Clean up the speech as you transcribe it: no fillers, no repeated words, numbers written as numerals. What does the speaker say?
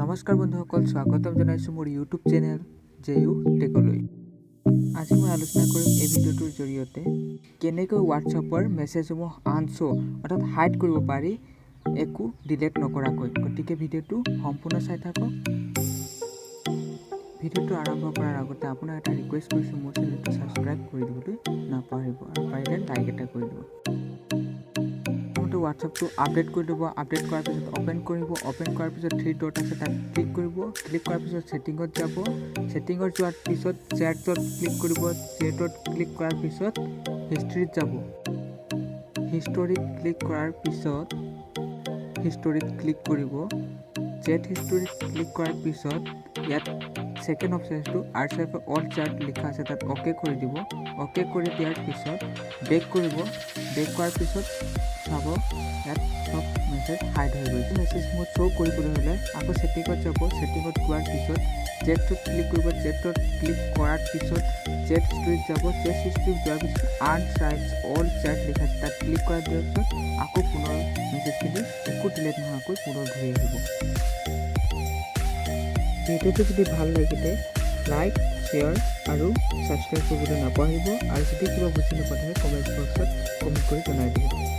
নমস্কাৰ বন্ধুসকল, স্বাগতম জনাইছোঁ মোৰ ইউটিউব চেনেল জেইউ টেকলৈ। আজি মই আলোচনা কৰিম এই ভিডিঅ'টোৰ জৰিয়তে কেনেকৈ হোৱাটছআপৰ মেছেজসমূহ আনশ্ব' অৰ্থাৎ হাইড কৰিব পাৰি একো ডিলিট নকৰাকৈ। গতিকে ভিডিঅ'টো সম্পূৰ্ণ চাই থাকক। ভিডিঅ'টো আৰম্ভ কৰাৰ আগতে আপোনাক এটা ৰিকুৱেষ্ট কৰিছোঁ, মোৰ চেনেলটো ছাবস্ক্ৰাইব কৰি দিবলৈ নাপাহৰিব আৰু পাৰিলে লাইক এটা কৰি দিব। হোৱাটছআপটো আপডেট কৰি দিব। আপডেট কৰাৰ পিছত অ'পেন কৰিব। অ'পেন কৰাৰ পিছত 3 ডট আছে, তাত ক্লিক কৰিব। ক্লিক কৰাৰ পিছত ছেটিঙত যাব। ছেটিঙত যোৱাৰ পিছত চেটত ক্লিক কৰিব। চেটত ক্লিক কৰাৰ পিছত হিষ্ট্ৰীত যাব। হিষ্টৰীত ক্লিক কৰাৰ পিছত হিষ্টৰীত ক্লিক কৰিব। চেট হিষ্টৰীত ক্লিক কৰাৰ পিছত ইয়াত ছেকেণ্ড অপশ্যনটো আৰ্কাইভ অল চেট লিখা আছে, তাত অ'কে কৰি দিব। অ'কে কৰি দিয়াৰ পিছত বেক কৰিব। বেক কৰাৰ পিছত চাব ইয়াত চব মেছেজ হাইড হৈ গৈছে। মেছেজসমূহ শ্ব' কৰিবলৈ হ'লে আকৌ ছেটিঙত যাব। ছেটিঙত যোৱাৰ পিছত চেটত ক্লিক কৰিব। চেটত ক্লিক কৰাৰ পিছত চেট হিষ্টৰীত যাব। চেট হিষ্টৰীত যোৱাৰ পিছত আনচাইজ অল চেট লিখা আছে, তাত ক্লিক কৰাৰ পিছত আকৌ পুনৰ মেছেজখিনি একো ডিলিট নোহোৱাকৈ পুনৰ ঘূৰি আহিব। ভিডিঅ'টো যদি ভাল লাগিলে লাইক, শ্বেয়াৰ আৰু ছাবস্ক্ৰাইব কৰিবলৈ নাপাহৰিব। আৰু যদি কিবা বুজি নোপোৱা থাকে কমেণ্ট বক্সত কমেণ্ট কৰি জনাই দিব।